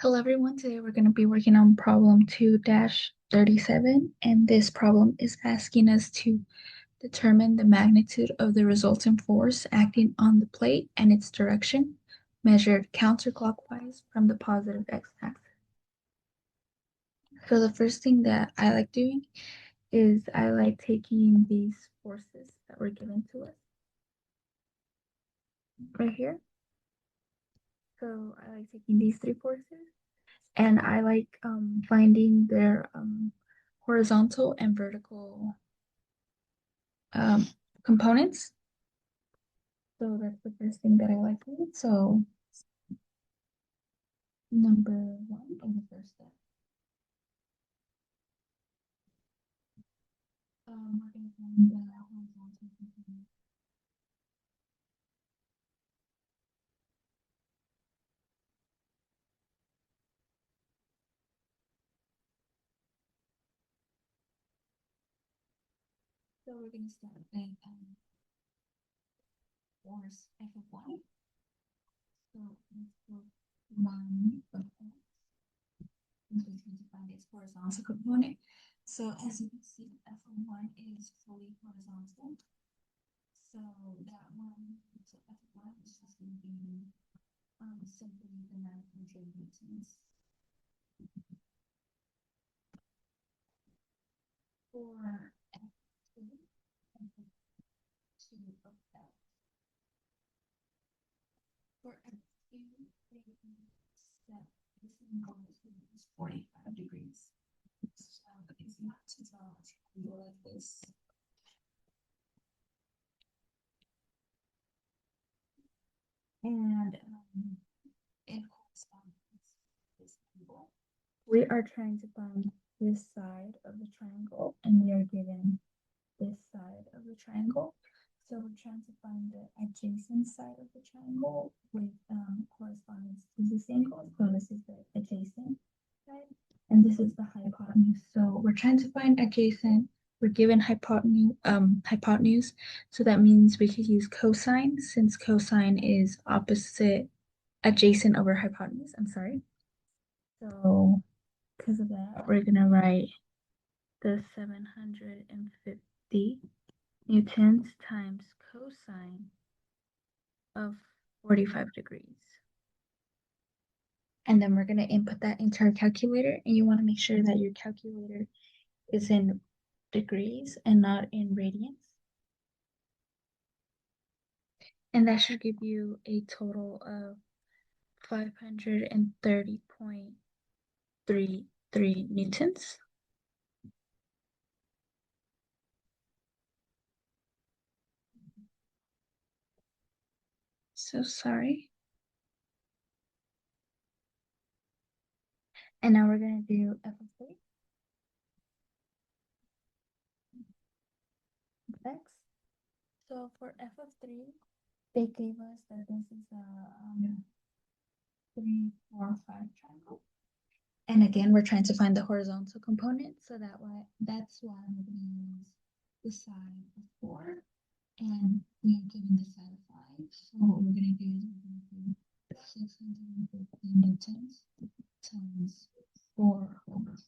Hello everyone, today we're going to be working on problem 2-37, and this problem is asking us to determine the magnitude of the resultant force acting on the plate and its direction, measured counterclockwise from the positive x-axis. So the first thing that I like doing is I like taking these forces that were given to us right here. So I like taking these three forces and I like finding their horizontal and vertical um, components. So that's the first thing that I like doing. So number one in the first step, we're going to find the horizontal component. So we're going to start with force F of y. So let's put one of x. We're going to find its horizontal component. So as you can see, F of y is fully horizontal. So that one, so F of y is just going to be simply the 900 newtons. For F2, F2 of F. For F2, they set this angle is 45 degrees. So if you have to draw a triangle like this, and it corresponds to this angle. We are trying to find this side of the triangle, and we are given this side of the triangle. So we're trying to find the adjacent side of the triangle with correspondence to this angle. So this is the adjacent side, and this is the hypotenuse. So we're trying to find adjacent. We're given hypotenuse. So that means we could use cosine since cosine is opposite adjacent over hypotenuse. I'm sorry. So because of that, we're gonna write the 750 newtons times cosine of 45 degrees. And then we're going to input that into our calculator. And you want to make sure that your calculator is in degrees and not in radians. And that should give you a total of 530.33 newtons. So sorry. And now we're going to do F of 3. X. So for F of 3, they gave us that this is a 3, 4, 5 triangle. And again, we're trying to find the horizontal component. So that's why we're going to use the side of 4. And we are given the side of 5. So what we're going to do is we're going to do 650 newtons times 4 over 5.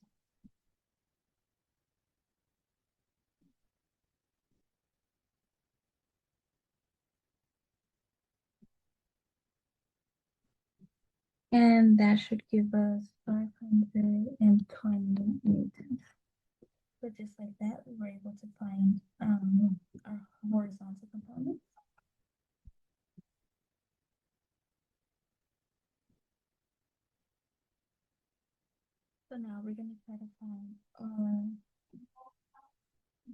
And that should give us 520 newtons. So just like that, we were able to find our horizontal component. So now we're going to try to find our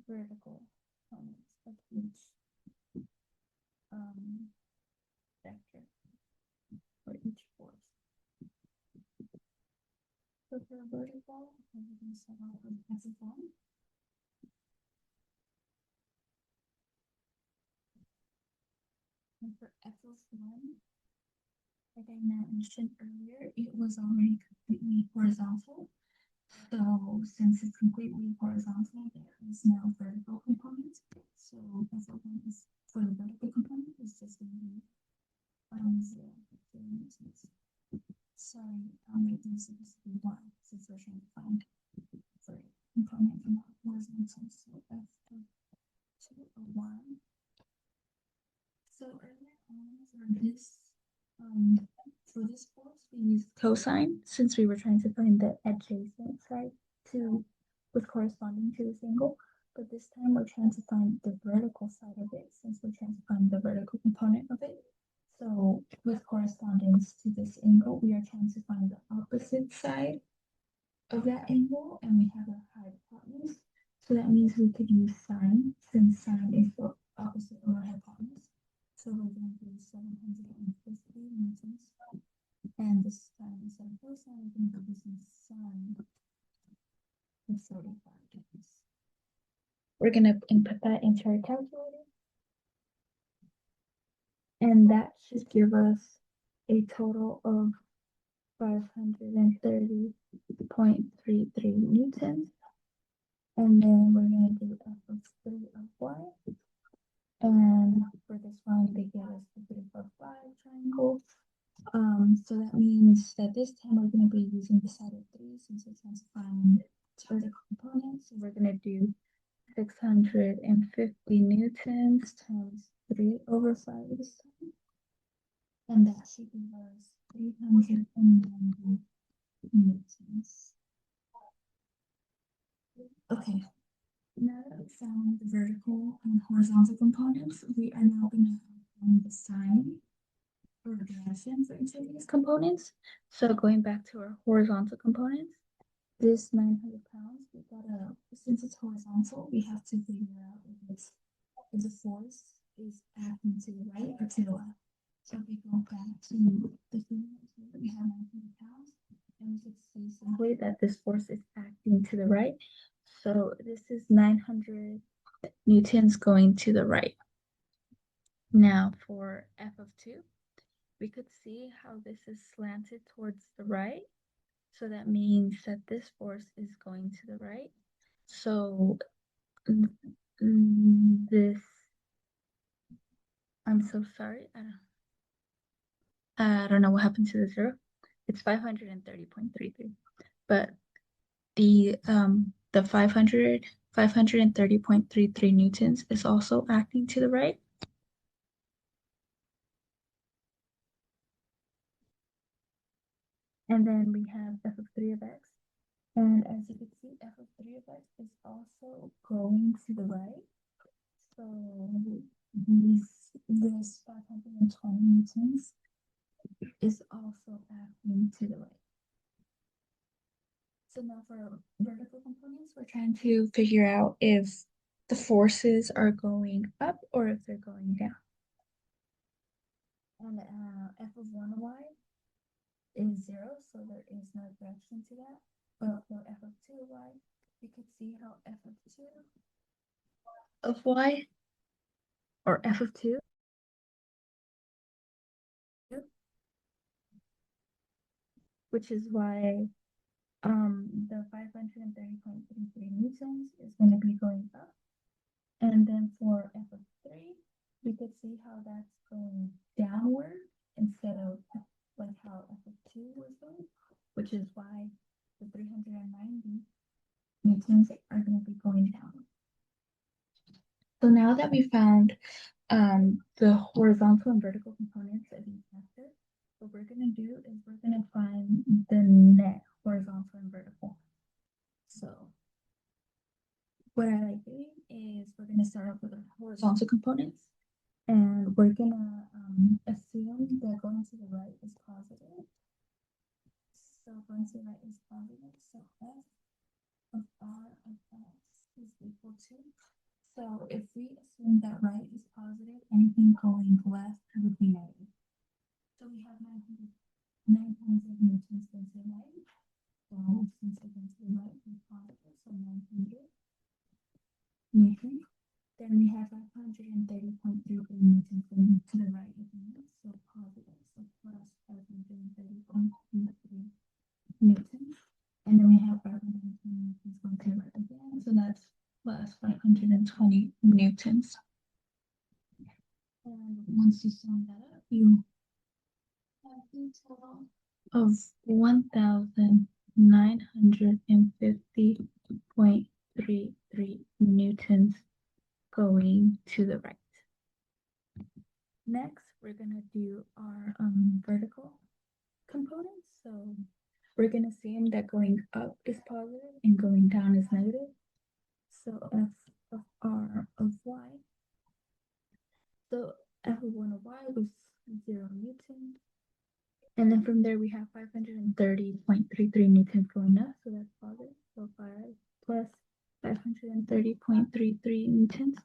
vertical components of each vector for each force. So for vertical, we're going to start off with F of 1. And for F of 1, like I mentioned earlier, it was already completely horizontal. So since it's completely horizontal, there is no vertical component. So F of 1 is for the vertical component is just going to be 0. So sorry, it is supposed to be one since we're trying to find sorry component from horizontal. So F of 2 or 1. So earlier on for this force we used cosine since we were trying to find the adjacent side to with corresponding to this angle. But this time we're trying to find the vertical side of it since we're trying to find the vertical component of it. So with correspondence to this angle, we are trying to find the opposite side of that angle, and we have a hypotenuse. So that means we could use sine, since sine is the opposite of our hypotenuse. So we're going to do 750 newtons. And this time, instead of cosine, we're going to be using sine of 45 degrees. We're going to input that into our calculator. And that should give us a total of 530.33 newtons. And then we're going to do f of 3 of y. And for this one, they give us the 3, 4, 5 triangle. So that means that this time we're going to be using the side of 3 since we're trying to find vertical components. So we're going to do 650 newtons times 3 over 5 this time. And that should give us 390 newtons. Okay, now that we found the vertical and horizontal components, we are now going to find the sine or direction for each of these components. So going back to our horizontal components, this 900 pounds, we gotta, since it's horizontal, we have to figure out if the force is acting to the right or to the left. So if we go back to the figure here, we have 900 pounds, and we could see simply that this force is acting to the right. So this is 900 newtons going to the right. Now for F of 2, we could see how this is slanted towards the right. So that means that this force is going to the right. So this, I'm so sorry. I don't know what happened to the 0. It's 530.33. But the 530.33 newtons is also acting to the right. And then we have f of 3 of x. And as you can see, f of 3 of x is also going to the right. So this 520 newtons is also acting to the right. So now for vertical components, we're trying to figure out if the forces are going up or if they're going down. And f of 1y is 0, so there is no direction to that. But for f of 2y, you could see how f of 2 of y, or f of 2, which is why the 530.33 newtons is going to be going up. And then for f of 3, we could see how that's going downward instead of like how f of 2 was going, which is why the 390 newtons are going to be going down. So now that we found the horizontal and vertical components of each vector, what we're going to do is we're going to find the net horizontal and vertical. So what I like doing is we're going to start off with the horizontal components, and we're going to assume that going to the right is positive. So going to the right is positive. So f of r of x is equal to. So if we assume that right is positive, anything going left would be negative. So we have 900 newtons going to the right. So since we're going to the right, we're positive, so 900 newtons. Then we have 530.33 newtons going to the right again, so positive, so plus 530.33 newtons. And then we have 520 newtons going to the right again, so that's plus 520 newtons. And once you sum that up, you have the total of 1,950.33 newtons going to the right. Next, we're gonna do our vertical components. So we're gonna assume that going up is positive and going down is negative. So F of R of Y. So F of 1 of Y was 0 newtons. And then from there we have 530.33 newtons going up, so that's positive. So 5 plus 530.33 newtons.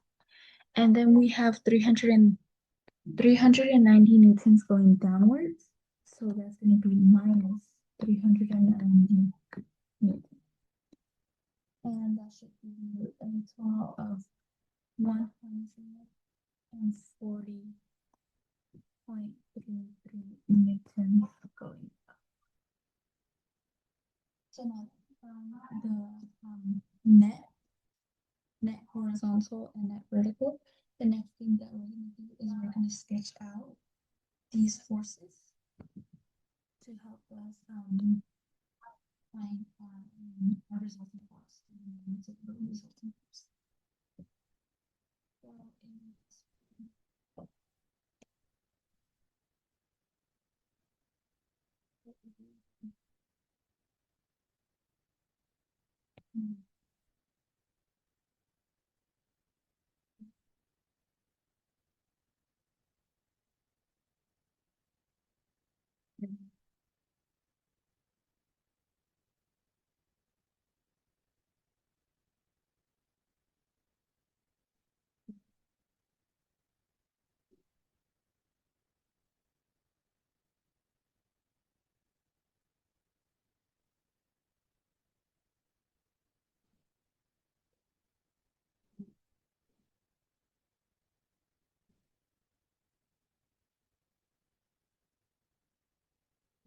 And then we have 390 newtons going downwards. So that's going to be minus 390 newtons. And that should give you a total of 140.33 newtons going up. So now the net horizontal and net vertical, the next thing that we're going to do is we're going to sketch out these forces to help us find our resulting force. Resulting force. So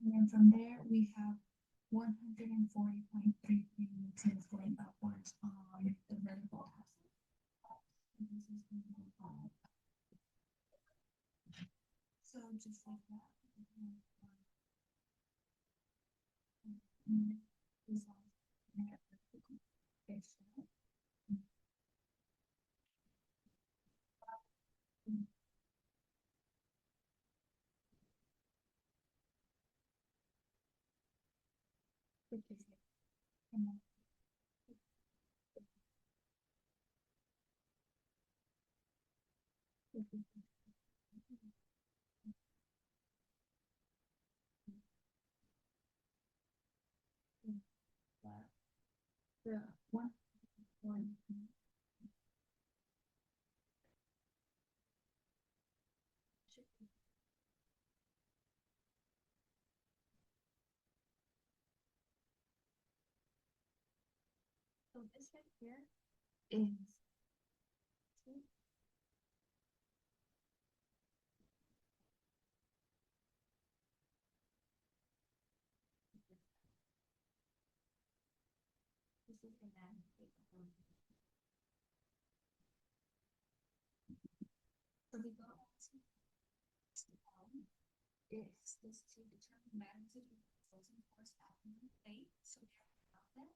and then from there we have 140.33 newtons going upwards on the vertical axis. And this is going to be so just like that. The one. So this right here is this is the man. So we go to is this to determine magnitude of the resulting force acting on the plate. So we already know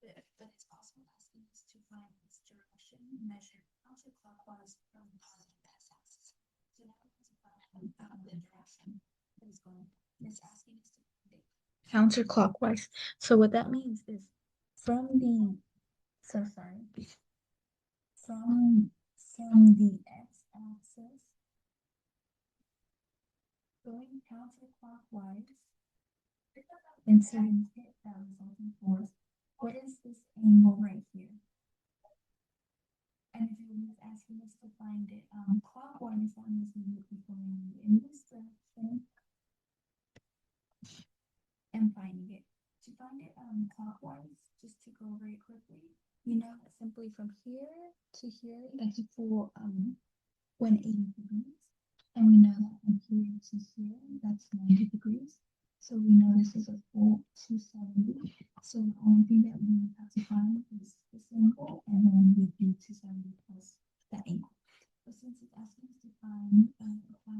that, but it's also asking us to find its direction measured counterclockwise from the positive x-axis. So now we have to find the direction that is going. It's asking us to find it counterclockwise. So what that means is from the from the x-axis going counterclockwise and starting to hit that resulting force. What is this angle right here? And if it was asking us to find it clockwise, that means we would be going in this direction and finding it. To find it clockwise, just to go very quickly, you know that simply from here to here, that's a full 180 degrees. And we know that from here to here, that's 90 degrees. So we know this is a full 270. So the only thing that we have to find is this angle, and then we do 270 plus that angle. But since it's asking us to find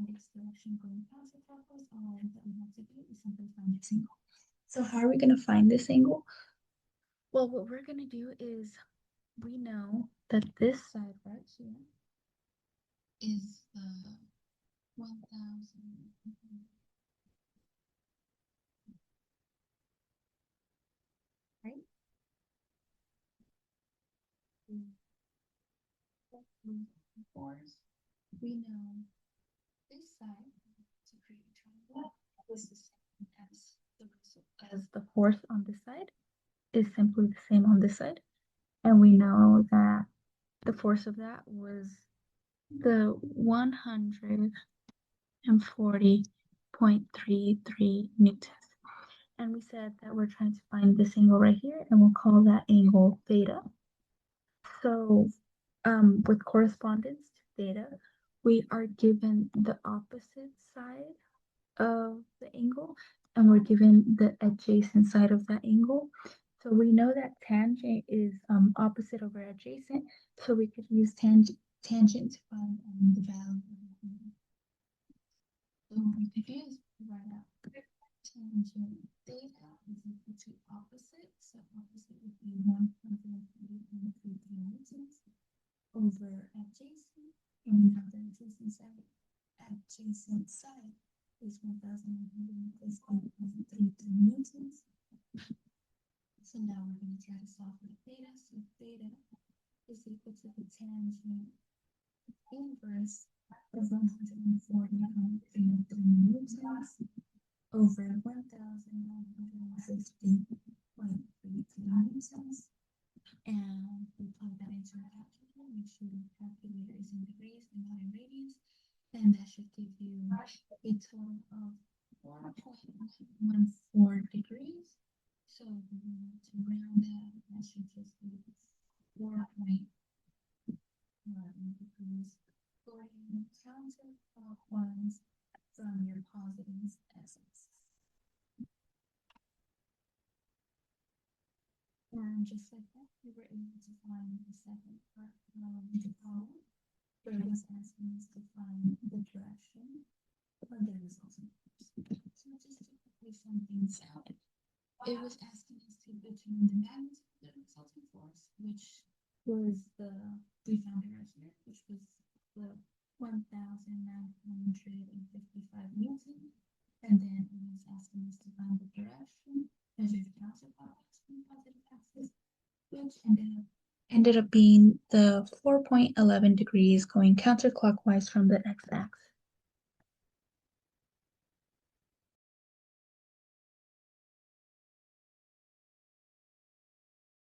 its direction going counterclockwise, all that we have to do is simply find its angle. So how are we going to find this angle? Well, what we're going to do is we know that this side right here is the 1,000, right? Force. We know this side to create a triangle is the same as the force on this side is simply the same on this side. And we know that the force of that was the 140.33 newtons. And we said that we're trying to find this angle right here, and we'll call that angle theta. So with correspondence to theta, we are given the opposite side of the angle, and we're given the adjacent side of that angle. So we know that tangent is opposite over adjacent, so we could use tangent to find the value. So what we could do is write out tangent theta is equal to opposite, so opposite would be 180.33 newtons over adjacent, and we know the adjacent side is 1,180.33 newtons. So now we're going to try to solve for theta. So theta is equal to the tangent inverse of 140.33 newtons over 1,150.33 newtons. And we plug that into our calculator. Make sure the calculator is in degrees and not in radians. And that should give you a total of 4.14 degrees. So we want to round that should just be 4.11 degrees going counterclockwise from your positive essence. And just like that, we were able to find the second part of the problem, where it was asking us to find the direction of the resultant force. So just to quickly sum things out, it was asking us to determine the magnitude of the resultant force, which was we found it right here, which was the 1,955 newton. And then it was asking us to find the direction, measure the counterclockwise from the positive axis, which ended up being the 4.11 degrees going counterclockwise from the x-axis.